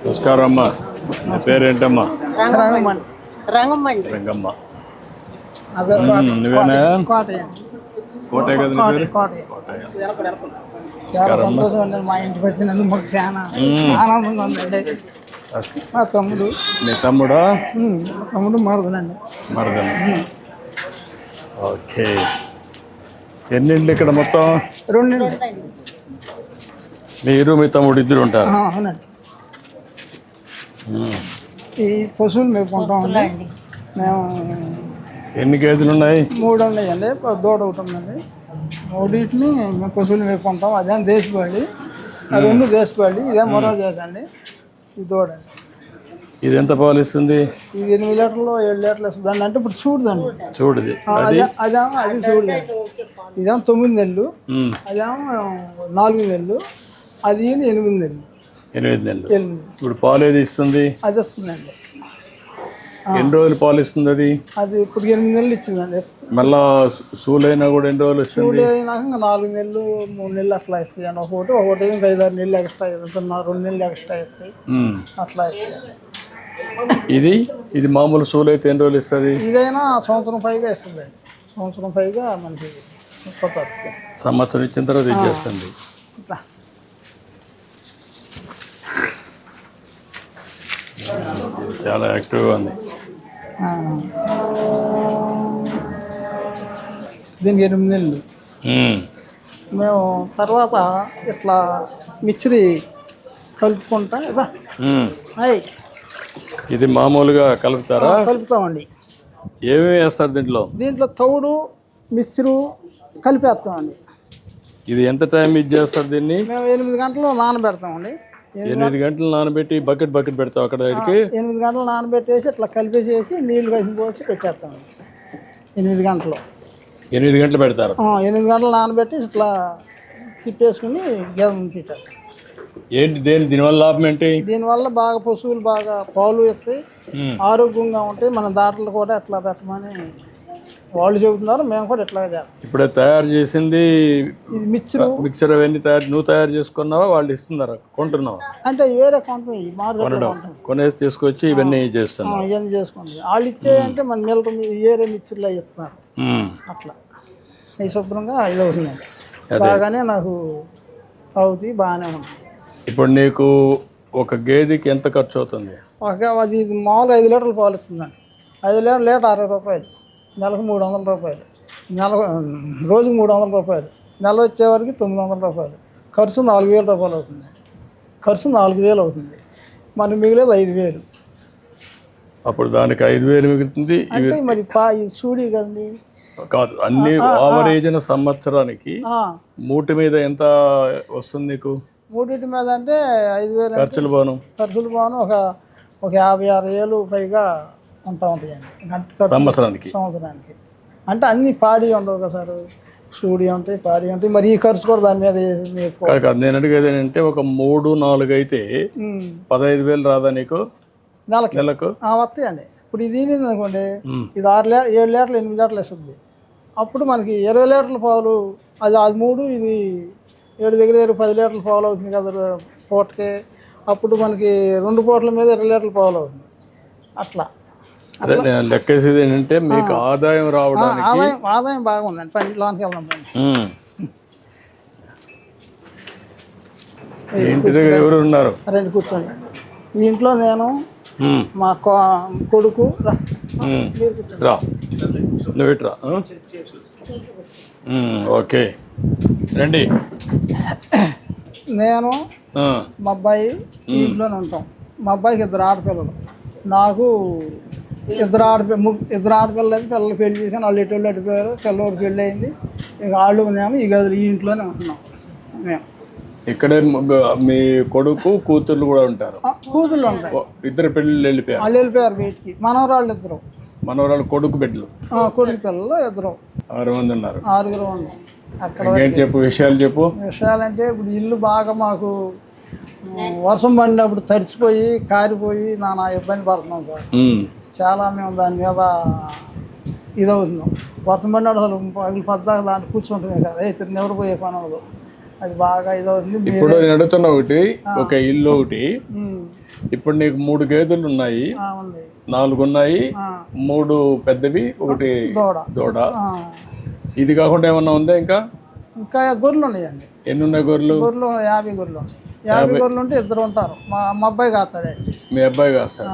నమస్కారం అమ్మా. నా పేరేంటమ్మా? రంగమ్మండి. రంగమ్మ. నువ్వేనా? కోటే కదా నీ పేరు? చాలా సంతోషం అండి మా ఇంటికి వచ్చినందుకు మాకు చాలా ఆనందంగా ఉందండి. మా తమ్ముడు. నీ తమ్ముడా? తమ్ముడు మరదలండి. మరదలు. ఓకే. ఎన్నింటి ఇక్కడ మొత్తం? 2 మీరు మీ తమ్ముడు ఇద్దరు ఉంటారు? అవునండి. ఈ పశువులు మేపుకుంటామండి మేము. ఎన్ని గేదెలు ఉన్నాయి? 3 ఉన్నాయండి. దూడ ఒకటి ఉందండి. 3 మేము పశువులు మేపుకుంటాం. అదేం దేశపాళి, 2 దేశపాళి. ఇదే మరో చేసండి. ఈ దూడ ఇది ఎంత పాలు ఇస్తుంది? ఇది 8 లీటర్లు 7 లీటర్లు ఇస్తుందండి. అంటే ఇప్పుడు చూడదండి. చూడది. అది చూడదండి. ఇదేమో 9 నెలలు, అదేమో 4 నెలలు, అది 8 నెలలు. 8 నెలలు. ఇప్పుడు పాలు ఏది ఇస్తుంది? అది వస్తుందండి. ఎన్ని రోజులు పాలు ఇస్తుంది అది? అది ఇప్పుడు 8 నెలలు ఇచ్చిందండి. మళ్ళా సూలైనా కూడా ఎన్ని రోజులు ఇస్తుంది? సూడి అయినాక 4 నెలలు 3 నెలలు అట్లా ఇస్తాయండి. ఒకటి 5-6 నెలలు ఎక్స్ట్రా ఇస్తుంది, 2 నెలలు ఎక్స్ట్రా ఇస్తాయి అట్లా ఇస్తాయి. ఇది మామూలు సూలు అయితే ఎన్ని రోజులు ఇస్తుంది? ఇదైనా సంవత్సరం పైగా ఇస్తుంది. సంవత్సరం పైగా మనకి సంవత్సరం ఇచ్చిన తర్వాత ఇచ్చేస్తుంది. చాలా యాక్టివ్గా ఉంది. దీనికి 8 నెలలు. మేము తర్వాత ఇట్లా మిక్చరీ కలుపుకుంటా ఇది మామూలుగా కలుపుతారా? కలుపుతామండి. ఏమేమి వేస్తారు దీంట్లో? దీంట్లో తౌడు మిక్చరు కలిపేస్తామండి. ఇది ఎంత టైం ఇది చేస్తారు దీన్ని? మేము 8 గంటలు నానబెడతామండి. 8 గంటలు నానబెట్టి బకెట్ పెడతాం అక్కడ దగ్గరికి. 8 గంటలు నానబెట్టేసి ఇట్లా కలిపేసేసి నీళ్లు కలిసి పోసి పెట్టేస్తామండి. 8 గంటలు. 8 గంటలు పెడతారు. 8 గంటలు నానబెట్టి ఇట్లా తిప్పేసుకుని గేదె పెట్టారు. ఏంటి దీనివల్ల లాభం ఏంటి? దీనివల్ల బాగా పశువులు బాగా పాలు ఇస్తాయి, ఆరోగ్యంగా ఉంటాయి. మన దాంట్లో కూడా ఎట్లా పెట్టమని వాళ్ళు చెబుతున్నారు. మేము కూడా ఇట్లాగే చేస్తాం. ఇప్పుడే తయారు చేసింది ఇది మిక్చర్ అవన్నీ నువ్వు తయారు చేసుకున్నావా? వాళ్ళు ఇస్తున్నారా? కొంటున్నావా? అంటే వేరే కొంటాం. ఈ మార్కెట్లో కొనేసి తీసుకొచ్చి ఇవన్నీ చేస్తున్నాం. ఇవన్నీ చేసుకోండి. వాళ్ళు ఇచ్చేయంటే మన మిల్లర్ ఏరే మిక్చర్లో ఇస్తున్నారు. అట్లా ఈ శుభ్రంగా ఇది అవుతుందండి. బాగానే నాకు తాగుతాయి, బాగానే ఉంది. ఇప్పుడు నీకు ఒక గేదెకి ఎంత ఖర్చు అవుతుంది? అది మామూలు 5 లీటర్లు పాలు ఇస్తుందండి. 5 లీటర్ 60 రూపాయలు. నెలకు 300 రూపాయలు. రోజుకు 300 రూపాయలు. నెల వచ్చేవరకు 900 రూపాయలు. ఖర్చు 4000 రూపాయలు అవుతుంది. ఖర్చు 4000 అవుతుంది. మనకి మిగిలేదు 5000. అప్పుడు దానికి 5000 మిగులుతుంది. అంటే మరి చూడి కదండి. కాదు, అన్ని ఆవరేజ్న సంవత్సరానికి మూటి మీద ఎంత వస్తుంది నీకు? మూడింటి మీద అంటే 5000 ఖర్చులు బాను ఒక 56,000 పైగా ఉంటాయండి సంవత్సరానికి. అంటే అన్ని పాడి ఉండవు కదా సార్. సూడి ఉంటాయి, పాడి ఉంటాయి. మరి ఈ ఖర్చు కూడా దాని మీద కాదు. నేను అడిగేది ఏంటంటే ఒక 3-4 అయితే 15,000 రాదా నీకు నెలకు? వస్తాయండి. ఇప్పుడు ఇది అనుకోండి, ఇది 7 లీటర్లు 8 లీటర్లు ఇస్తుంది. అప్పుడు మనకి 20 లీటర్ల పాలు. అది 3, ఇది 7 దగ్గర 10 లీటర్ల పాలు అవుతుంది కదా పూటకి. అప్పుడు మనకి 2 పూటల మీద 20 లీటర్ల పాలు అవుతుంది. అట్లా అదే నేను లెక్కేసేది ఏంటంటే మీకు ఆదాయం రావడానికి ఆదాయం బాగుందండి. పనిలోనికి వెళ్దాం. ఇంటి దగ్గర ఎవరు ఉన్నారు? రండి కూర్చోండి. ఈ ఇంట్లో నేను, మా కొడుకు. రా నువ్వు ఇట్రా. ఓకే రండి. నేను మా అబ్బాయి ఇంట్లోనే ఉంటాం. మా అబ్బాయికి 2 ఆడపిల్లలు, నాకు 2 ఆడపిల్లలు అయితే పిల్లలు పెళ్లి చేశాను. వాళ్ళు ఎటువంటి అడిపోయారు. పిల్లవాడు పెళ్ళి అయింది. ఇక వాళ్ళు మేము ఈ గదులు ఈ ఇంట్లోనే ఉంటున్నాం. మేము ఇక్కడే మీ కొడుకు కూతుర్లు కూడా ఉంటారు? కూతుర్లు ఉంటాయి. 2 పెళ్ళిళ్ళు వెళ్ళిపోయారు. వాళ్ళు వెళ్ళిపోయారు బయటికి. మనవరాళ్ళు 2. మనవరాళ్ళు కొడుకు బిడ్డలు? కొడుకు పిల్లలు 2. 6 మంది ఉన్నారు. 6 ఉన్నాం. అక్కడ చెప్పు విషయాలంటే ఇప్పుడు ఇల్లు బాగా మాకు వర్షం పడినప్పుడు తడిచిపోయి కారిపోయి నానా ఇబ్బంది పడుతున్నాం సార్. చాలా మేము దాని మీద ఇదవుతున్నాం. వర్షం పడినప్పుడు అసలు పగలు పద్దాక దాంట్లో కూర్చుంటున్నాయి కదా. అయితే నిద్రపోయే పనులు అది బాగా ఇదవుతుంది. ఇప్పుడు నేను అడుగుతున్నా ఒకటి, ఒక ఇల్లు ఒకటి, ఇప్పుడు నీకు 3 గేదెలు ఉన్నాయి, ఉంది 4 ఉన్నాయి, 3 పెద్దవి, ఒకటి దూడ. ఇది కాకుండా ఏమన్నా ఉందా ఇంకా? ఇంకా గొర్రెలు ఉన్నాయండి. ఎన్ని ఉన్నాయి గొర్రెలు? 50 గొర్రెలు. 50 గొర్రెలు ఉంటే 2 ఉంటారు. మా అబ్బాయి కాస్తాడండి. మీ అబ్బాయి కాస్తాడు.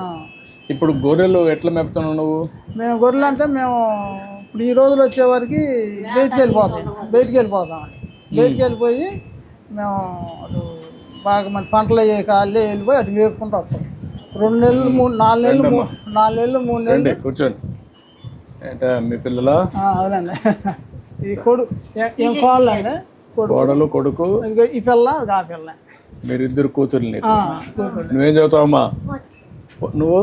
ఇప్పుడు గొర్రెలు ఎట్లా మేపుతున్నావు నువ్వు? మేము గొర్రెలు అంటే మేము ఇప్పుడు ఈ రోజులు వచ్చేవారికి బయటికి వెళ్ళిపోతాం. బయటికి వెళ్ళిపోయి మేము అటు బాగా మంది పంటలు అయ్యే కాళ్ళే వెళ్ళిపోయి అటు మేపుకుంటూ వస్తాం. 2 నెలలు 4 నెలలు 3 నెలలు. కూర్చోండి. ఏంటా మీ పిల్లలా? అవునండి. ఈ ఏం కోళ్ళండి, కోడలు కొడుకు. ఈ పిల్ల ఆ పిల్ల. మీరిద్దరు కూతురు. నువ్వేం చదువుతావమ్మా? నువ్వు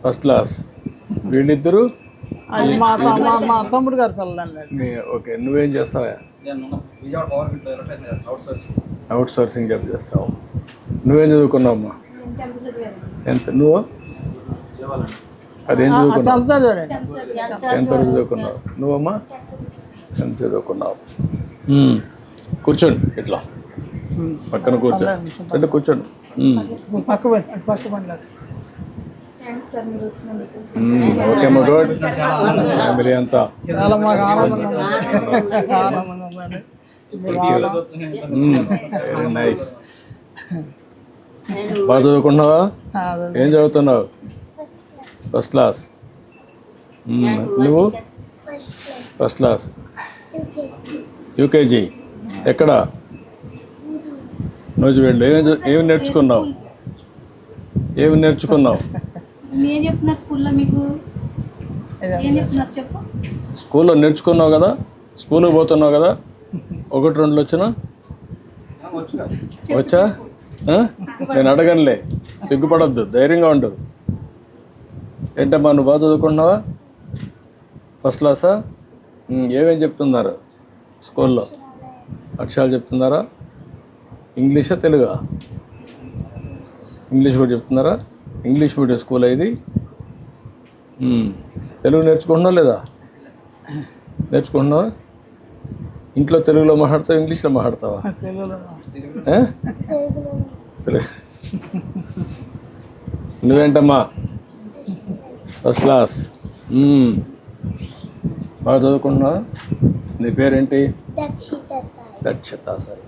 ఫస్ట్ క్లాస్. వీళ్ళిద్దరు మా తమ్ముడు గారి పిల్లలండి. ఓకే. నువ్వేం చేస్తావా? అవుట్ సోర్సింగ్ జాబ్ చేస్తావు. నువ్వేం చదువుకున్నావమ్మా? ఎంత? నువ్వు అదేం చదువుకున్నావు? ఎంతవరకు చదువుకున్నావు? నువ్వమ్మా ఎంత చదువుకున్నావు? కూర్చోండి, ఇట్లా పక్కన కూర్చోండి. కూర్చోండి. ఓకే అమ్మా, గుడ్. ఫ్యామిలీ అంతా చాలా మాకు ఆనందంగా ఉందండి. Very nice. బాగా చదువుకున్నావా? ఏం చదువుతున్నావు? First class. నువ్వు ఫస్ట్ క్లాస్, యూకేజీ. ఎక్కడ? రోజు వెళ్ళు. ఏమి నేర్చుకున్నావు? స్కూల్లో నేర్చుకున్నావు కదా, స్కూల్కి పోతున్నావు కదా. 1-2 వచ్చినా? వచ్చా? నేను అడగనులే, సిగ్గుపడద్దు, ధైర్యంగా ఉండు. ఏంటమ్మా, నువ్వు బాగా చదువుకుంటున్నావా? ఫస్ట్ క్లాసా? ఏమేం చెప్తున్నారు స్కూల్లో? అక్షరాలు చెప్తున్నారా? ఇంగ్లీషా తెలుగా? ఇంగ్లీష్ కూడా చెప్తున్నారా? ఇంగ్లీష్ మీడియం స్కూల్ ఇది. తెలుగు నేర్చుకుంటున్నావు లేదా? నేర్చుకుంటున్నావా? ఇంట్లో తెలుగులో మాట్లాడతావా, ఇంగ్లీష్లో మాట్లాడతావా? నువ్వేంటమ్మా? First class. బాగా చదువుకుంటున్నావా? నీ పేరేంటి? దక్షిత సాయి.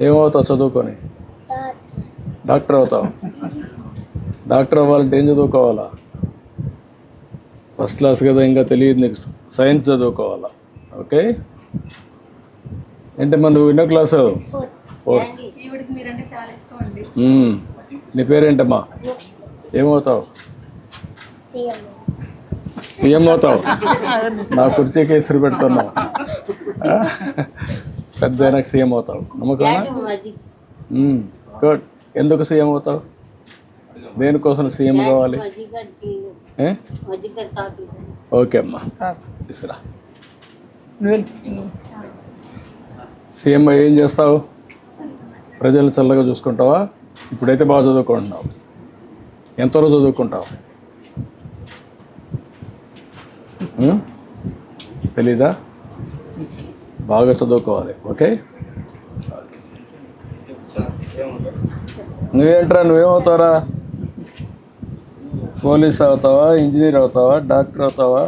ఏమవుతావు చదువుకొని? డాక్టర్ అవుతావు. డాక్టర్ అవ్వాలంటే ఏం చదువుకోవాలా? ఫస్ట్ క్లాస్ కదా, ఇంకా తెలియదు నీకు. సైన్స్ చదువుకోవాలా. ఓకే. ఏంటమ్మా నువ్వు ఎన్నో క్లాసు? 4th. నీ పేరేంటమ్మా? ఏమవుతావు? సీఎం అవుతావు. నా కుర్చీకి ఎసురు పెడుతున్నావు. పెద్ద నాకు సీఎం అవుతావు నమ్మకమా? గుడ్. ఎందుకు సీఎం అవుతావు? దేనికోసం సీఎం కావాలి? ఓకే అమ్మా, తీసురా. సీఎం ఏం చేస్తావు? ప్రజలు చల్లగా చూసుకుంటావా? ఇప్పుడైతే బాగా చదువుకుంటున్నావు. ఎంతవరకు చదువుకుంటావు? తెలీదా? బాగా చదువుకోవాలి. ఓకే. నువ్వేంట్రా, నువ్వేమవుతారా? పోలీస్ అవుతావా, ఇంజనీర్ అవుతావా, డాక్టర్ అవుతావా?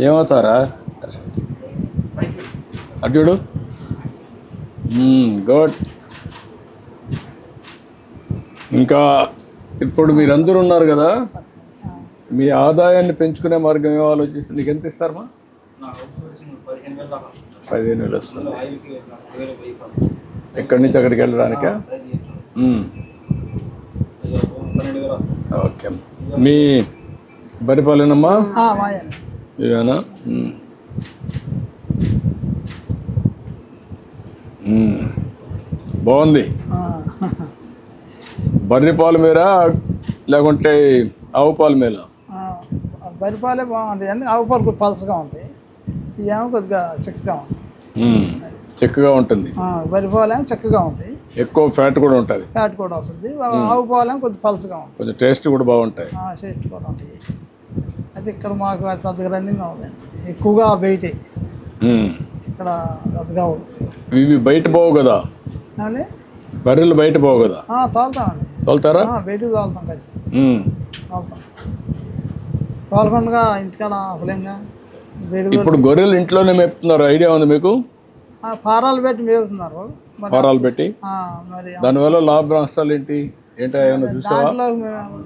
ఏమవుతారా? అడ్డు. గుడ్. ఇంకా ఇప్పుడు మీరందరూ ఉన్నారు కదా, మీ ఆదాయాన్ని పెంచుకునే మార్గం ఏమో ఆలోచిస్తే నీకు ఎంత ఇస్తారమ్మా? 15,000 వస్తుంది. ఎక్కడి నుంచి అక్కడికి వెళ్ళడానికా? ఓకే. మీ బరిపాలేనమ్మా? ఇవేనా? బాగుంది. బర్రె పాలు మీరా లేకుంటే ఆవు పాలు మీద? బర్రె పాలే బాగుంటాయి అండి. ఆవు పాలు కొద్దిగా పలసగా ఉంటాయి, ఇవేమో కొద్దిగా చిక్కగా ఉంటాయి. చిక్కగా ఉంటుంది. బర్రె పాలేమో చిక్కగా ఉంటాయి, ఎక్కువ ఫ్యాట్ కూడా ఉంటుంది. ఫ్యాట్ కూడా వస్తుంది. ఆవు పాలేమో కొద్దిగా పలసగా ఉంటుంది, కొంచెం టేస్ట్ కూడా బాగుంటాయి. టేస్ట్ కూడా ఉంటాయి. అయితే ఇక్కడ మాకు అది పెద్దగా రన్నింగ్ అవుతుంది. ఎక్కువగా బయటే ఉమ్. ఇక్కడ పెద్దగా ఇవి బయట పోవు కదా, ఏమండి బర్రెలు బయట పోవు కదా, తోలుతామండి. తోలుతారా? బయటకు తోలుతాం కలిసి ఉమ్. తోలుతాం. తోలకుండా ఇంటికాడ ఆపలేంగా బయట ఇప్పుడు గొర్రెలు ఇంట్లోనే మేపుతున్నారు, ఐడియా ఉంది మీకు? ఫారాలు పెట్టి మేపుతున్నారు మరి. ఫారాలు పెట్టి మరి దానివల్ల లాభ నష్టాలు ఏంటి ఏమైనా చూసావా? దాంట్లో మేము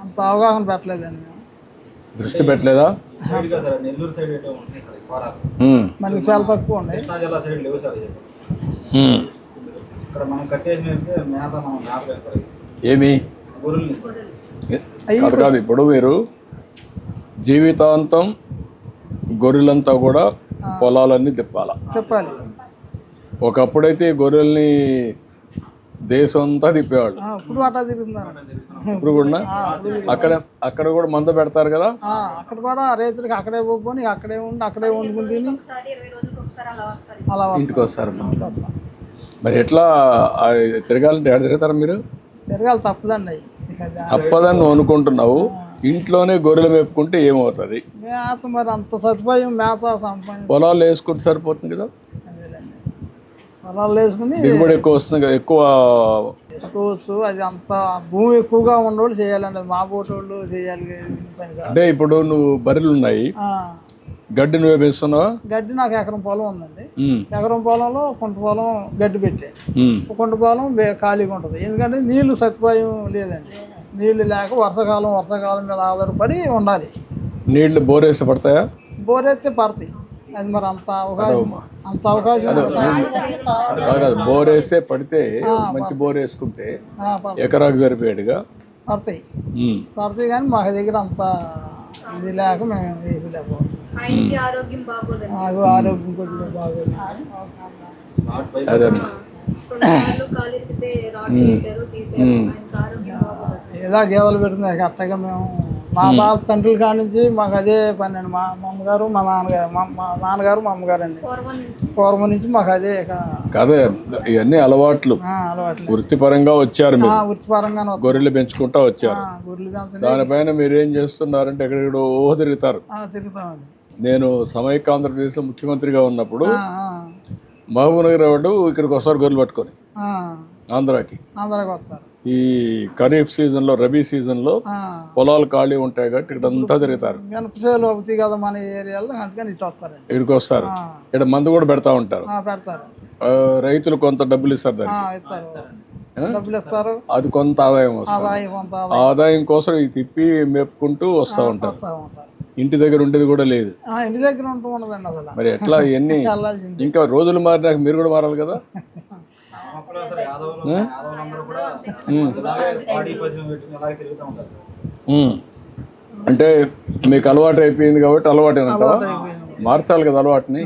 అంత అవగాహన పెట్టలేదండి మేము. దృష్టి పెట్టలేదా? నెల్లూరు సైడ్ ఏటో ఉన్నాయి సార్ ఈ ఫారాలు. మనకి చాలా తక్కువ ఉన్నాయి. కృష్ణా జిల్లా సైడ్ లేవు సార్ ఇవి. ఇక్కడ మనం కట్టేసి మేపితే మేత మనం మేపలేదు సార్. ఏమి గొర్రెల్ని కాదు కాదు, ఇప్పుడు మీరు జీవితాంతం గొర్రెలంతా కూడా పొలాలన్నీ తిప్పాల. చెప్పాలి. ఒకప్పుడైతే ఈ గొర్రెల్ని దేశం అంతా తిప్పేవాళ్ళు, ఇప్పుడు అట్టా తిరుగుతున్నారు. ఇప్పుడు కూడా అక్కడ కూడా మంద పెడతారు కదా. అక్కడ కూడా రైతులకి అక్కడే పోని అక్కడే ఉండి అక్కడే వండుకుని తిని అలా ఇంటికి వస్తారు. మరి ఎట్లా తిరగాలంటే ఎక్కడ తిరుగుతారు మీరు? తిరగాలి, తప్పదండి. తప్పదని నువ్వు అనుకుంటున్నావు. ఇంట్లోనే గొర్రెలు మేపుకుంటే ఏమవుతుంది? మేత మరి అంత సదుపాయం మేత సంపాదించి పొలాలు వేసుకుంటే సరిపోతుంది కదా, పొలాలు వేసుకుని దిగుబడి ఎక్కువ వస్తుంది కదా, ఎక్కువ వేసుకోవచ్చు. అది అంత భూమి ఎక్కువగా ఉన్నోళ్ళు చేయాలండి, అది మా పోటోళ్ళు చేయాలి పని కాదు. అంటే ఇప్పుడు నువ్వు బర్రెలు ఉన్నాయి, గడ్డి నువ్వే పెంచుతున్నావా? గడ్డి నాకు ఎకరం పొలం ఉందండి. ఎకరం పొలంలో కొంత పొలం గడ్డి పెట్టే, కొంత పొలం ఖాళీగా ఉంటుంది. ఎందుకంటే నీళ్లు సదుపాయం లేదండి. నీళ్లు లేక వర్షాకాలం మీద ఆధారపడి ఉండాలి. నీళ్లు బోరేస్తే పడతాయా? బోరెత్తే పడతాయి. అది మరి అంత అవకాశం కాదు, బోరేస్తే పడితే మంచి బోర్ వేసుకుంటే ఎకరాకు సరిపోయాడుగా పడతాయి. కానీ మా దగ్గర అంత ఇది లేక మేము వేయలేకపోతాం. నాకు ఆరోగ్యం కొద్దిగా బాగోదు. అదే ఏదో గేదెలు పెడుతుంది అట్టగా మేము మా బాల తండ్రుల కాడి నుంచి మాకు అదే పని అండి. మా అమ్మగారు మా నాన్నగారు మా అమ్మగారు అండి పూర్వం నుంచి మాకు అదే కాదే. ఇవన్నీ అలవాట్లు వృత్తిపరంగా వచ్చారు, వృత్తిపరంగా గొర్రెలు పెంచుకుంటా వచ్చారు. దానిపైన మీరు ఏం చేస్తున్నారంటే ఎక్కడెక్కడో తిరుగుతామండి. నేను సమైక్య ఆంధ్రప్రదేశ్లో ముఖ్యమంత్రిగా ఉన్నప్పుడు మహబూబ్నగర్ వాడు ఇక్కడికి వస్తారు గొర్రెలు పట్టుకొని ఆంధ్రాకి వస్తారు. ఈ ఖరీఫ్ సీజన్లో, రబీ సీజన్లో పొలాలు ఖాళీ ఉంటాయి కాబట్టి ఇక్కడ అంతా తిరుగుతారు. మినపసేలు అవుతాయి కదా మన ఏరియాలో, అందుకని ఇటు వస్తారండి. ఇక్కడికి వస్తారు, ఇక్కడ మందు కూడా పెడతా ఉంటారు. రైతులు కొంత డబ్బులు ఇస్తారు, డబ్బులు ఇస్తారు. అది కొంత ఆదాయం వస్తుంది. ఆదాయం కోసం ఇది తిప్పి మేపుకుంటూ వస్తూ ఉంటారు. ఇంటి దగ్గర ఉండేది కూడా లేదు. ఇంటి దగ్గర ఉండదండి అసలు. మరి ఎట్లా ఇవన్నీ ఇంకా రోజులు మారినాక మీరు కూడా మారాలి కదా. అంటే మీకు అలవాటు అయిపోయింది కాబట్టి అలవాటు మార్చాలి కదా అలవాటుని.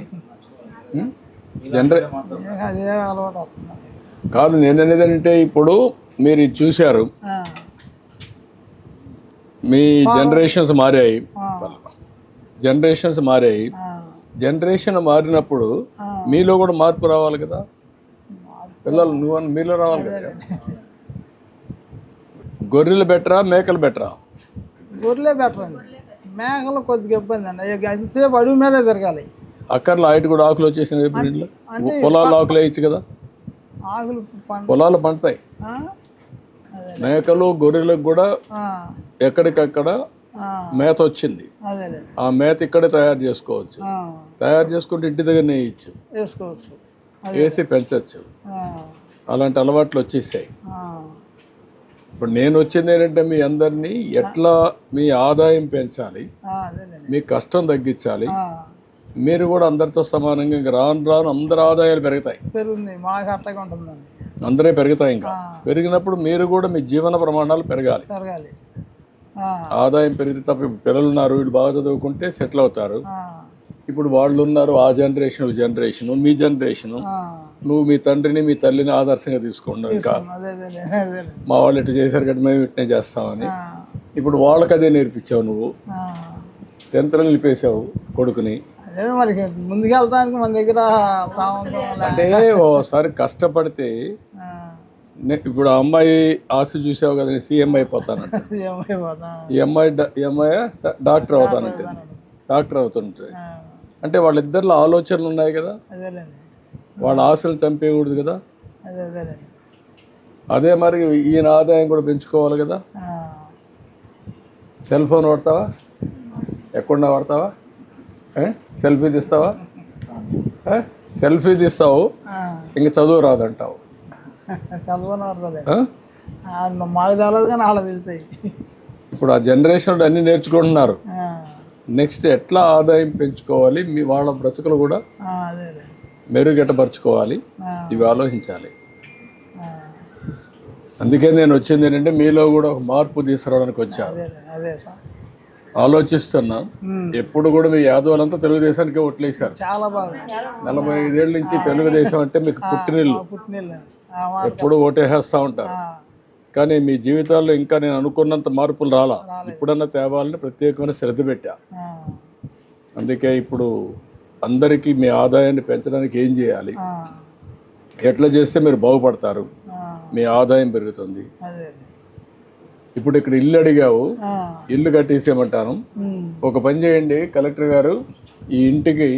అదే అలవాటు అవుతుంది కాదు. నేను అనేది అంటే ఇప్పుడు మీరు ఇది చూశారు, మీ జనరేషన్స్ మారాయి. జనరేషన్ మారినప్పుడు మీలో కూడా మార్పు రావాలి కదా. పిల్లలు మీలో రావాలి కదా. గొర్రెలు బెటరా మేకలు బెటరా? గొర్రెలే బెటర్ అండి. మేకలు కొద్దిగా ఇబ్బంది అండి. ఎంతసేపు అడుగు మీదే తిరగాలి. అక్కర్లో హైట్ కూడా ఆకులు వచ్చేసినాయి. పొలాలు ఆకులు వేయచ్చు కదా, ఆకులు పొలాలు పండుతాయి. మేకలు గొర్రెలకు కూడా ఎక్కడికక్కడ మేత వచ్చింది. ఆ మేత ఇక్కడే తయారు చేసుకోవచ్చు. తయారు చేసుకుంటే ఇంటి దగ్గర వేసుకోవచ్చు, వేసి పెంచవచ్చు. అలాంటి అలవాట్లు వచ్చేసాయి. ఇప్పుడు నేను వచ్చింది ఏంటంటే మీ అందరినీ ఎట్లా మీ ఆదాయం పెంచాలి, మీ కష్టం తగ్గించాలి. మీరు కూడా అందరితో సమానంగా ఇంకా రాను అందరి ఆదాయాలు పెరుగుతాయి. అందరే పెరుగుతాయి. ఇంకా పెరిగినప్పుడు మీరు కూడా మీ జీవన ప్రమాణాలు పెరగాలి. ఆదాయం పెరిగితే తప్ప పిల్లలు ఉన్నారు, వీళ్ళు బాగా చదువుకుంటే సెటిల్ అవుతారు. ఇప్పుడు వాళ్ళు ఉన్నారు, ఆ జనరేషన్ మీ జనరేషను. నువ్వు మీ తండ్రిని మీ తల్లిని ఆదర్శంగా తీసుకోండి. ఇంకా మా వాళ్ళు ఇట్లా చేశారు కదా మేము ఇట్నే చేస్తామని. ఇప్పుడు వాళ్ళకి అదే నేర్పించావు. నువ్వు 10th నిలిపేశావు కొడుకుని. ముందుకెళ్తానికి మన దగ్గర అంటే ఓసారి కష్టపడితే ఇప్పుడు ఆ అమ్మాయి ఆశ చూసావు కదా, సీఎం అయిపోతానంట. ఈ అమ్మాయి డాక్టర్ అవుతానంటే డాక్టర్ అవుతుంటుంది. ఆ, అంటే వాళ్ళిద్దరిలో ఆలోచనలు ఉన్నాయి కదా, అదేలేండి. వాళ్ళ ఆశలు చంపేయకూడదు కదా. అదేలేండి. అదే మరి ఈయన ఆదాయం కూడా పెంచుకోవాలి కదా. ఆ, సెల్ ఫోన్ వాడతావా, ఎక్కడున్నా వాడతావా, సెల్ఫీ తీస్తావా, సెల్ఫీ తీస్తావు, ఆ. ఇంక చదువు రాదంటావు. చదవని అర్థలేదు. ఆ? మాకు తెలియదు కానీ వాళ్ళకి తెలుస్తాయి. ఇప్పుడు ఆ జనరేషన్ అన్నీ నేర్చుకుంటున్నారు. నెక్స్ట్ ఎట్లా ఆదాయం పెంచుకోవాలి, మీ వాళ్ళ బ్రతుకులు కూడా అదేలే. మెరుగెట్టపరుచుకోవాలి, ఇవి ఆలోచించాలి. ఆ, అందుకే నేను వచ్చింది ఏంటంటే మీలో కూడా ఒక మార్పు తీసుకురావడానికి వచ్చాను. అదేలే. అదే సార్. ఆలోచిస్తున్నా. ఎప్పుడు కూడా మీ యాదవులంతా తెలుగుదేశానికి ఓట్లేశారు. చాలా బాగా 45 ఏళ్ళ నుంచి తెలుగుదేశం అంటే మీకు పుట్టినిల్లు, పుట్టినీళ్ళు. ఎప్పుడు ఓటేసేస్తూ ఉంటారు. కానీ మీ జీవితాల్లో ఇంకా నేను అనుకున్నంత మార్పులు రాలా. ఇప్పుడన్నా తేవాలని ప్రత్యేకమైన శ్రద్ధ పెట్టా. అందుకే ఇప్పుడు అందరికీ మీ ఆదాయాన్ని పెంచడానికి ఏం చేయాలి, ఎట్లా చేస్తే మీరు బాగుపడతారు, మీ ఆదాయం పెరుగుతుంది. ఇప్పుడు ఇక్కడ ఇల్లు అడిగావు, ఇల్లు కట్టేసేయమంటాను. ఒక పని చేయండి కలెక్టర్ గారు, ఈ ఇంటికి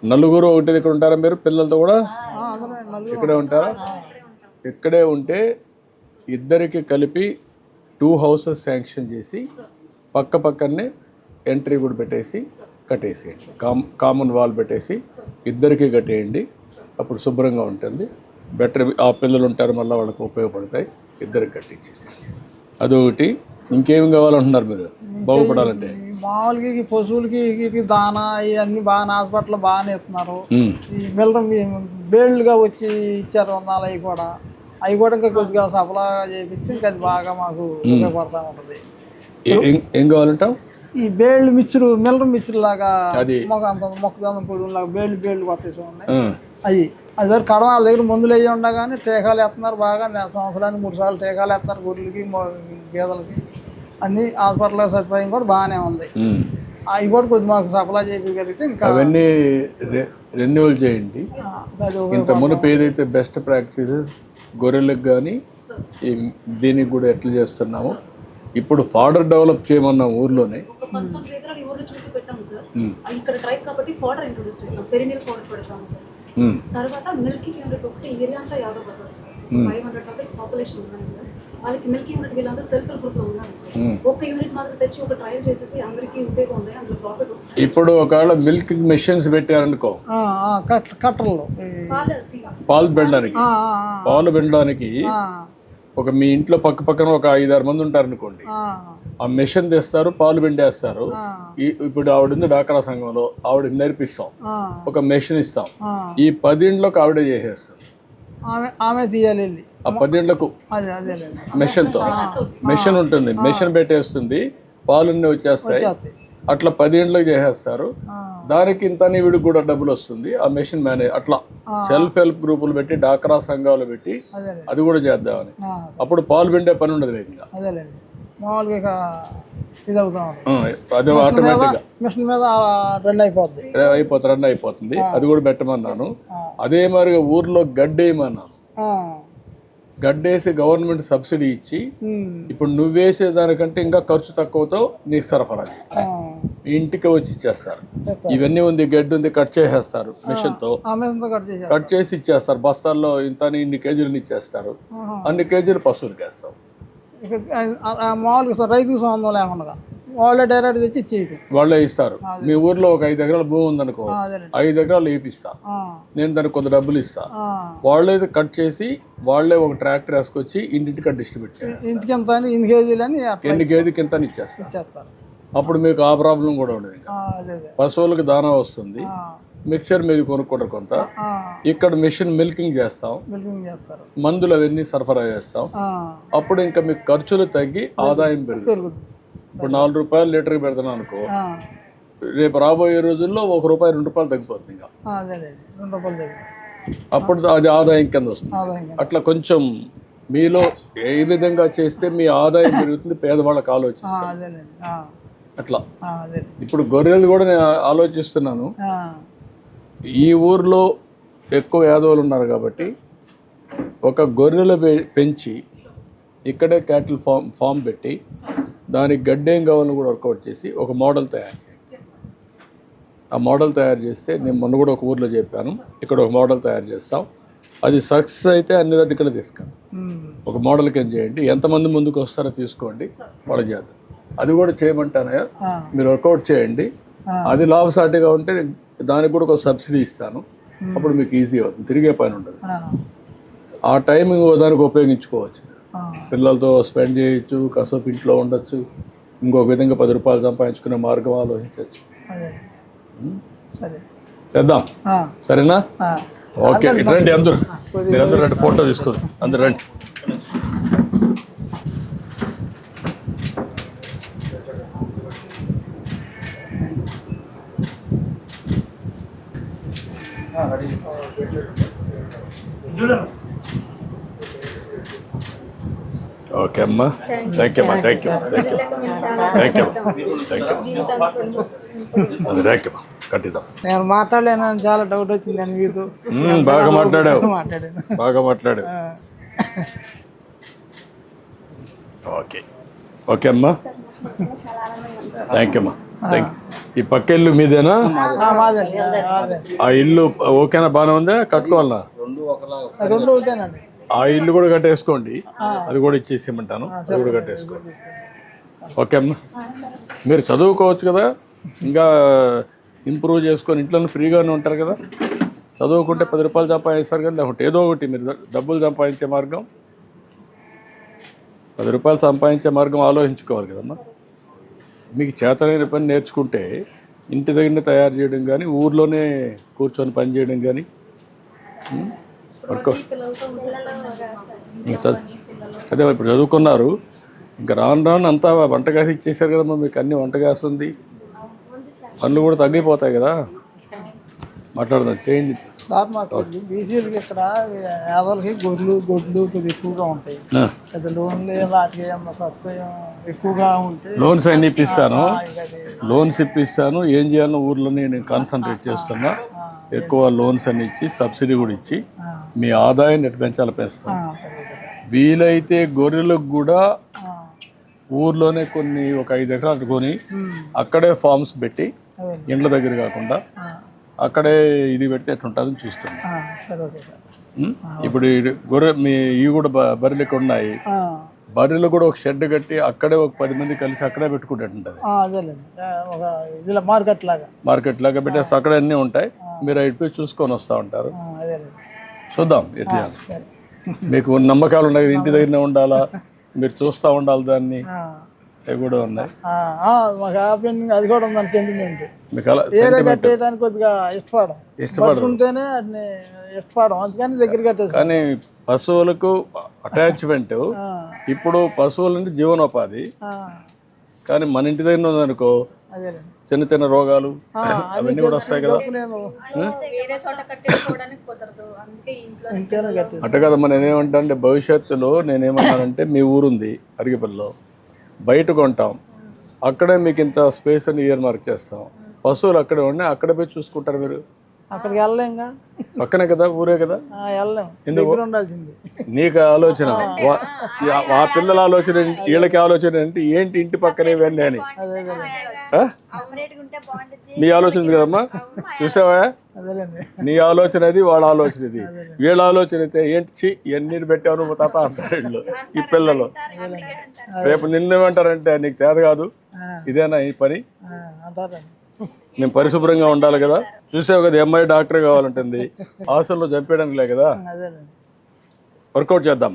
నలుగురు ఒకటి ఇక్కడ ఉంటారా మీరు పిల్లలతో కూడా? ఇక్కడే ఉంటారా? ఇక్కడే ఉంటే ఇద్దరికి కలిపి 2 houses శాంక్షన్ చేసి పక్క పక్కనే ఎంట్రీ కూడా పెట్టేసి కట్టేసేయండి. కామన్ వాల్ పెట్టేసి ఇద్దరికి కట్టేయండి. అప్పుడు శుభ్రంగా ఉంటుంది, బెటర్. ఆ పిల్లలు ఉంటారు, మళ్ళీ వాళ్ళకి ఉపయోగపడతాయి. ఇద్దరికి కట్టించేసి అదొకటి. ఇంకేం కావాలంటున్నారు మీరు బాగుపడాలంటే? మామూలుగా ఈ పశువులకి వీటికి దానా ఇవన్నీ బాగా హాస్పిటల్ బాగానే ఇస్తున్నారు. ఈ మిల్లరం బేళ్ళుగా వచ్చి ఇచ్చారు ఉన్నాలు, అవి కూడా ఇంకా కొద్దిగా సఫలాగా చేపిస్తే ఇంకా అది బాగా మాకు ఉపయోగపడతా ఉంటుంది. ఏం కావాలంటావు? ఈ బేళ్ళు మిక్చరు, మిల్లరం మిక్చర్ లాగా అది మొక్కజొన్న పొడి లాగా బేళ్ళు కొట్టేసి ఉన్నాయి. అది వరకు కడవ వాళ్ళ దగ్గర మందులు వేయ ఉండా కానీ టీకాలు వేస్తున్నారు బాగా. సంవత్సరానికి 3 సార్లు టీకాలు వేస్తున్నారు గొర్రెలకి గేదెలకి. అన్ని హాస్పిటల్ సదుపాయం కూడా బాగానే ఉంది. అవి కూడా కొద్ది మాకు సప్లై చేయగలిగితే ఇంకా అవన్నీ రెన్యువల్ చేయండి. ఇంత మునుపు ఏదైతే బెస్ట్ ప్రాక్టీసెస్ గొర్రెలకు కానీ దీనికి కూడా ఎట్లా చేస్తున్నాము, ఇప్పుడు ఫాడర్ డెవలప్ చేయమన్నాం ఊర్లోనే. చూసి పెట్టాము సార్. ఇక్కడ ట్రైబ్ కాబట్టి ఫాడర్ ఇంట్రొడ్యూస్ చేస్తాం, పెరినియల్ ఫాడర్ పెడతాము సార్. తర్వాత మిల్కింగ్ యూనిట్ ఒకటి ఏరియా అంతా యాదవ్ బజార్ సార్. 500 దాకా పాపులేషన్ ఉన్నాయి సార్. వాళ్ళకి మిల్కింగ్ యూనిట్ వీళ్ళందరూ సెల్ఫ్ హెల్ప్ గ్రూప్ లో ఉన్నారు సార్. ఒక యూనిట్ మాత్రం తెచ్చి ఒక ట్రయల్ చేసేసి అందరికీ ఉపయోగం ఉంది, అందులో ప్రాఫిట్ వస్తుంది. ఇప్పుడు ఒకవేళ మిల్కింగ్ మెషిన్స్ పెట్టారనుకో, కట్టర్లు పాలు పిండడానికి ఒక మీ ఇంట్లో పక్క పక్కన ఒక 5-6 మంది ఉంటారు అనుకోండి, ఆ మెషిన్ తెస్తారు, పాలు పిండేస్తారు. ఇప్పుడు ఆవిడ ఉంది డాక్రా సంఘంలో, ఆవిడ నేర్పిస్తాం, ఒక మెషిన్ ఇస్తాం. ఈ 10 ఇంట్లోకి ఆవిడే చేసేస్తారు. ఆమె తీయాలి ఆ 10 ఇంట్లకు మెషిన్ ఉంటుంది, మెషిన్ పెట్టేస్తుంది, పాలున్నీ వచ్చేస్తాయి. అట్లా 10 ఇంట్లోకి చేసేస్తారు. దానికి ఇంత వీడికి కూడా డబ్బులు వస్తుంది. ఆ మెషిన్ మేనేజ్ అట్లా సెల్ఫ్ హెల్ప్ గ్రూపులు పెట్టి డాక్రా సంఘాలు పెట్టి అది కూడా చేద్దామని. అప్పుడు పాలు పిండే పని ఉండదు ఇంకా. అదే ఆటోమేటిక్గా మిషన్ మీద రన్ అయిపోతుంది. అది కూడా పెట్టమన్నాను. అదే మరి ఊర్లో గడ్డేయమన్నాను. గడ్డేసి గవర్నమెంట్ సబ్సిడీ ఇచ్చి ఇప్పుడు నువ్వేసే దానికంటే ఇంకా ఖర్చు తక్కువతో నీకు సరఫరా ఇంటికి వచ్చి ఇచ్చేస్తారు. ఇవన్నీ ఉంది, గడ్డి ఉంది, కట్ చేసేస్తారు మిషన్తో, కట్ చేసి ఇచ్చేస్తారు. బస్తాల్లో ఇంత ఇన్ని కేజీలు ఇచ్చేస్తారు. అన్ని కేజీలు పశువులకి వేస్తాం. మామూలుగా రైతుకు సంబంధం లేకుండా వాళ్ళే డైరెక్ట్ తెచ్చి ఇచ్చేయటం, వాళ్ళే ఇస్తారు. మీ ఊర్లో ఒక 5 ఎకరాల భూమి ఉందనుకో, 5 ఎకరాలు వేపిస్తా, నేను దానికి కొంత డబ్బులు ఇస్తా. వాళ్ళే కట్ చేసి వాళ్ళే ఒక ట్రాక్టర్ వేసుకొచ్చి ఇంటికి డిస్ట్రిబ్యూట్ చేస్తారు. ఇంటికి ఎంత ఇన్ని కేజీలు అని ఎన్ని కేజీకి ఎంత ఇచ్చేస్తారు. అప్పుడు మీకు ఆ ప్రాబ్లం కూడా ఉండదు. పశువులకు దానా వస్తుంది, మిక్చర్ మీరు కొనుక్కుంటారు కొంత. ఇక్కడ మిషన్ మిల్కింగ్ చేస్తాం, మందులు అవన్నీ సరఫరా చేస్తాం. అప్పుడు ఇంకా మీకు ఖర్చులు తగ్గి ఆదాయం పెరుగుతుంది. ఇప్పుడు 4 రూపాయలు లీటర్కి పెడతాను అనుకో, రేపు రాబోయే రోజుల్లో ₹1, ₹2 తగ్గిపోతుంది. ఇంకా అప్పుడు అది ఆదాయం కింద వస్తుంది. అట్లా కొంచెం మీలో ఏ విధంగా చేస్తే మీ ఆదాయం పెరుగుతుంది పేదవాళ్ళకి ఆలోచిస్తారు. అట్లా ఇప్పుడు గొర్రెలు కూడా నేను ఆలోచిస్తున్నాను. ఈ ఊర్లో ఎక్కువ యాదవులు ఉన్నారు కాబట్టి ఒక గొర్రెలు పెంచి ఇక్కడే క్యాటిల్ ఫామ్ పెట్టి దానికి గడ్డేం కావాలని కూడా వర్కౌట్ చేసి ఒక మోడల్ తయారు చేయండి. ఆ మోడల్ తయారు చేస్తే నేను మొన్న కూడా ఒక ఊర్లో చెప్పాను, ఇక్కడ ఒక మోడల్ తయారు చేస్తాం. అది సక్సెస్ అయితే అన్ని రోజులు ఇక్కడ తీసుకెళ్ళి ఒక మోడల్ కింద చేయండి. ఎంతమంది ముందుకు వస్తారో తీసుకోండి, వాళ్ళు చేద్దాం. అది కూడా చేయమంటానయ్యా, మీరు వర్కౌట్ చేయండి. అది లాభసాటిగా ఉంటే దానికి కూడా ఒక సబ్సిడీ ఇస్తాను. అప్పుడు మీకు ఈజీ అవుతుంది, తిరిగే పని ఉండదు. ఆ టైమింగ్ దానికి ఉపయోగించుకోవచ్చు. పిల్లలతో స్పెండ్ చేయొచ్చు, కాసేపు ఇంట్లో ఉండొచ్చు, ఇంకొక విధంగా 10 రూపాయలు సంపాదించుకునే మార్గం ఆలోచించవచ్చు. చేద్దాం, సరేనా? ఓకే, రండి అందరూ, మీరు అందరూ రండి, ఫోటో తీసుకోండి, అందరూ రండి. ఓకే అమ్మా, థ్యాంక్ యూ అమ్మా, thank you, thank you, thank you, thank you, అది థ్యాంక్ యూ అమ్మా, కట్టిద్దాం. నేను మాట్లాడలేనని చాలా డౌట్ వచ్చిందండి మీకు. బాగా మాట్లాడావు, మాట్లాడాను. బాగా మాట్లాడావు. ఓకే, ఓకే అమ్మా, థ్యాంక్ యూ అమ్మా, థ్యాంక్ యూ. ఈ పక్క ఇల్లు మీదేనా? మాదండి. ఆ ఇల్లు ఓకేనా, బాగానే ఉందా? కట్టుకోవాలన్నా? రెండు అవుతానండి. ఆ ఇల్లు కూడా కట్టేసుకోండి, అది కూడా ఇచ్చేసేయమంటాను, అది కూడా కట్టేసుకోండి. ఓకే అమ్మా, మీరు చదువుకోవచ్చు కదా, ఇంకా ఇంప్రూవ్ చేసుకొని ఇంట్లో ఫ్రీగానే ఉంటారు కదా. చదువుకుంటే 10 రూపాయలు సంపాదిస్తారు కదా, లేకపోతే ఏదో ఒకటి మీరు డబ్బులు సంపాదించే మార్గం, 10 రూపాయలు సంపాదించే మార్గం ఆలోచించుకోవాలి కదమ్మా. మీకు చేతనైన పని నేర్చుకుంటే ఇంటి దగ్గరనే తయారు చేయడం కానీ, ఊర్లోనే కూర్చొని పని చేయడం కానీ అదే. ఇప్పుడు చదువుకున్నారు, ఇంకా రాను రాను అంతా వంట గ్యాస్ ఇచ్చేసారు కదమ్మా, మీకు అన్ని వంట గ్యాస్ ఉంది, పనులు కూడా తగ్గిపోతాయి కదా. మాట్లాడదాం, చేయండి సార్. మాకు బీసీలకి ఇక్కడ యాదవులకి గొడ్లు కొద్దిగా ఎక్కువగా ఉంటాయి. పెద్ద లోన్లు వాటికి సదుపాయం ఎక్కువగా ఉంటాయి. లోన్స్ అన్ని ఇప్పిస్తాను, లోన్స్ ఇప్పిస్తాను. ఏం చేయాలో ఊర్లోనే నేను కాన్సన్ట్రేట్ చేస్తున్నా. ఎక్కువ లోన్స్ అన్ని ఇచ్చి సబ్సిడీ కూడా ఇచ్చి మీ ఆదాయాన్ని ఎటు పెంచాలి పెంచుతాను. వీలైతే గొర్రెలకు కూడా ఊర్లోనే కొన్ని ఒక 5 ఎకరాలు కొని అక్కడే ఫార్మ్స్ పెట్టి, ఇండ్ల దగ్గర కాకుండా అక్కడే ఇది పెడితే ఎట్లుంటుందని చూస్తాను. ఇప్పుడు గొర్రె ఇవి కూడా బర్రెలు ఇక్కడ ఉన్నాయి, బర్రెలు కూడా ఒక షెడ్ కట్టి అక్కడే ఒక 10 మంది కలిసి అక్కడే పెట్టుకుంటుంటుంది. మార్కెట్ లాగా పెట్టేస్తే అక్కడే అన్నీ ఉంటాయి. మీరు అయిపోయి చూసుకొని వస్తూ ఉంటారు. చూద్దాం ఎట్లా. మీకు నమ్మకాలు ఉన్నాయి, ఇంటి దగ్గరనే ఉండాలా, మీరు చూస్తూ ఉండాలి దాన్ని, అవి కూడా ఉన్నాయి. అది కూడా ఉందని సెంటిమెంట్. మీకు అలా కట్టేయడానికి కొద్దిగా ఇష్టపడుతుంటేనే ఇష్టపడం, అందుకని దగ్గర కట్టేసి. కానీ పశువులకు అటాచ్మెంట్, ఇప్పుడు పశువుల నుండి జీవనోపాధి. కానీ మన ఇంటి దగ్గర ఉందనుకో చిన్న చిన్న రోగాలు అవన్నీ కూడా వస్తాయి కదా. అట్ట కదమ్మా, నేనేమంటా అంటే భవిష్యత్తులో నేనేమన్నానంటే, మీ ఊరుంది అరిగిపల్లిలో, బయట కొంటాం, అక్కడే మీకు ఇంత స్పేస్ అని ఇయర్ మార్క్ చేస్తాం. పశువులు అక్కడే ఉన్నాయి, అక్కడే పోయి చూసుకుంటారు. మీరు అక్కడికి వెళ్ళలేంగా, పక్కనే కదా, ఊరే కదా. ఎందుకు నీకు ఆలోచన, ఆ పిల్లల ఆలోచన, వీళ్ళకి ఆలోచన అంటే ఏంటి ఇంటి పక్కనే ఇవన్నీ అని. మీ ఆలోచన కదమ్మా, చూసావా? నీ ఆలోచన అది, వాళ్ళ ఆలోచన ఇది. వీళ్ళ ఆలోచన అయితే ఏంటి ఇవన్నీ పెట్టారు తాత అంటారు వీళ్ళు, ఈ పిల్లలు. రేపు నిన్నేమంటారంటే నీకు తేద కాదు, ఇదేనా ఈ పని, మేము పరిశుభ్రంగా ఉండాలి కదా. చూసావు కదా, అమ్మాయి డాక్టర్ కావాలంటుంది, హాస్టల్లో చంపేయడానికి లే కదా. వర్కౌట్ చేద్దాం,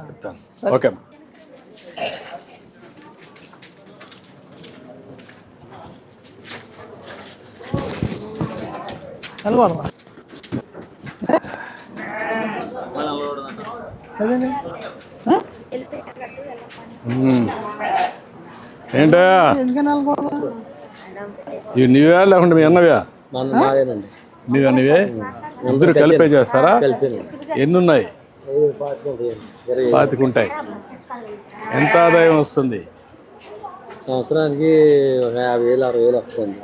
చెప్తాను. ఓకే. ఏంటా ఇవి నీవే లేకుంటే మీ అన్నవే? నీవే నీవే ఇద్దరు కలిపే చేస్తారా? ఎన్ని ఉన్నాయి? 25 ఉంటాయి. ఎంత ఆదాయం వస్తుంది? సంవత్సరానికి 50,000 60,000 వస్తుంది.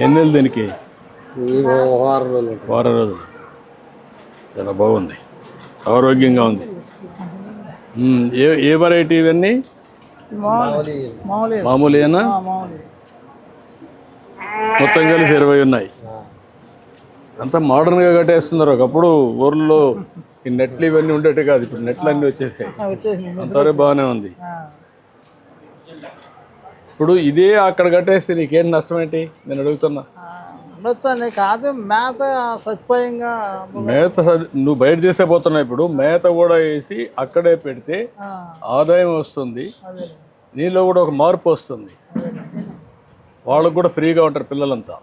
ఎన్ని నెలలు దీనికి? 6 రోజులు. చాలా బాగుంది, ఆరోగ్యంగా ఉంది. ఏ వెరైటీ ఇవన్నీ? మామూలు మామూలు మామూలేనా? మామూలు మొత్తం కలిసి 20 ఉన్నాయి. అంతా మోడర్న్గా కట్టేస్తున్నారు. ఒకప్పుడు ఊర్లో ఈ నెట్లు ఇవన్నీ ఉండేవి కాదు, ఇప్పుడు నెట్లు అన్నీ వచ్చేసాయి. వచ్చేసింది. అంతవరకు బాగానే ఉంది. ఇప్పుడు ఇదే అక్కడ కట్టేస్తే నీకేం నష్టం ఏంటి నేను అడుగుతున్నా? ఉండొచ్చండి, కాదు మేత సదుపాయంగా. మేత నువ్వు బయట చేసేపోతున్నావు. ఇప్పుడు మేత కూడా వేసి అక్కడే పెడితే ఆదాయం వస్తుంది, అదే నీలో కూడా ఒక మార్పు వస్తుంది. వాళ్ళకు కూడా ఫ్రీగా ఉంటారు పిల్లలంతా.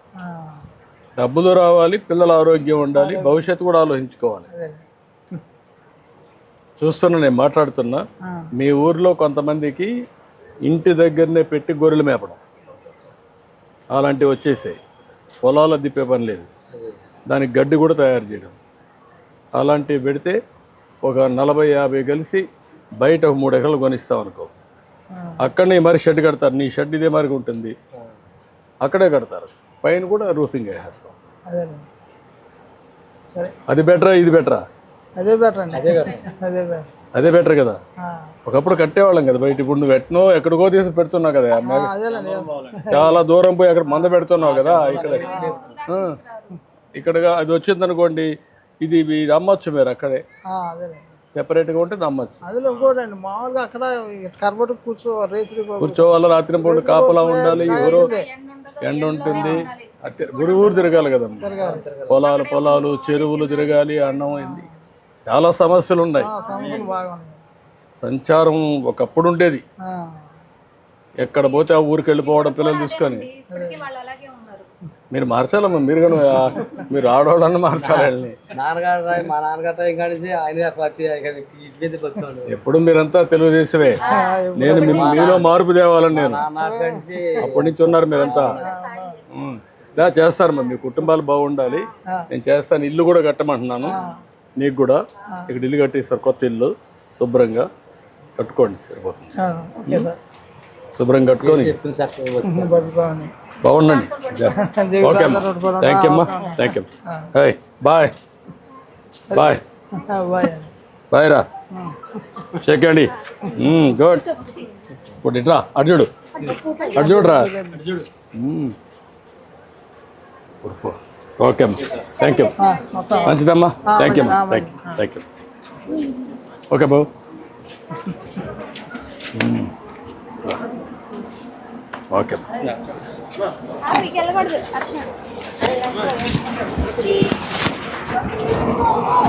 డబ్బులు రావాలి, పిల్లల ఆరోగ్యం ఉండాలి, భవిష్యత్తు కూడా ఆలోచించుకోవాలి. అదే చూస్తున్నా, నేను మాట్లాడుతున్నా. మీ ఊర్లో కొంతమందికి ఇంటి దగ్గరనే పెట్టి గొర్రెలు మేపడం అలాంటివి వచ్చేసాయి. పొలాల్లో దిప్పే పని లేదు, దానికి గడ్డి కూడా తయారు చేయడం అలాంటివి పెడితే ఒక 40-50 కలిసి బయట ఒక 3 ఎకరాలు కొనిస్తాం అనుకో. అక్కడనే మరి షెడ్ కడతారు. నీ షెడ్ ఇదే మరి ఉంటుంది, అక్కడే కడతారు. పైన కూడా రూఫింగ్ వేసేస్తాం. అదే సరే, అది బెటరా ఇది బెటరా? అదే బెటర్ అండి. అదే బెటర్. అదే బెటర్ కదా. ఒకప్పుడు కట్టేవాళ్ళం కదా బయట. ఇప్పుడు నువ్వు ఎట్నో ఎక్కడికో తీసి పెడుతున్నావు కదా, అదేలేండి. చాలా దూరం పోయి అక్కడ మంద పెడుతున్నావు కదా. ఇక్కడ అది వచ్చింది అనుకోండి, ఇది అమ్మచ్చు మీరు అక్కడే అదేలేండి, సెపరేట్గా ఉంటే అమ్మచ్చు. అందులో ఇంకోటి అండి, మామూలుగా అక్కడ కర్బటు కూర్చోవాలి, రాత్రి పూట కాపలా ఉండాలి, ఎవరో ఎండ ఉంటుంది, ఊరు తిరగాలి కదా. పొలాలు చెరువులు తిరగాలి, అన్నం అయింది, చాలా సమస్యలు ఉన్నాయి. సంచారం ఒకప్పుడు ఉండేది, ఎక్కడ పోతే ఆ ఊరికి వెళ్ళిపోవడం పిల్లలు తీసుకొని. మీరు మార్చాలమ్మా, మీరు కానీ మీరు ఆడవాళ్ళని మార్చాలి. మా నాన్నగారు టైం కానిసి ఆయన పార్టీ ఎప్పుడు మీరంతా తెలుగుదేశమే. నేను మీలో మార్పు తేవాలని నేను అప్పటి నుంచి ఉన్నారు మీరంతా. ఇలా చేస్తారమ్మా, మీ కుటుంబాలు బాగుండాలి. నేను చేస్తాను. ఇల్లు కూడా కట్టమంటున్నాను నీకు కూడా. ఇక్కడ ఇల్లు కట్టిస్తారు, కొత్త ఇల్లు శుభ్రంగా కట్టుకోండి, సరిపోతుంది. శుభ్రంగా కట్టుకొని బాగుండండి. ఓకే అమ్మా, థ్యాంక్ యూ అమ్మా, thank you. Hi bye bye bye రా, చెక్కండి. Good good. ఇట్రా, అటు చూడు, అటు చూడరా. ఓకే అమ్మా, థ్యాంక్ యూ. మంచిదమ్మా, థ్యాంక్ యూ అమ్మా, thank you. Okay Babu. Okay.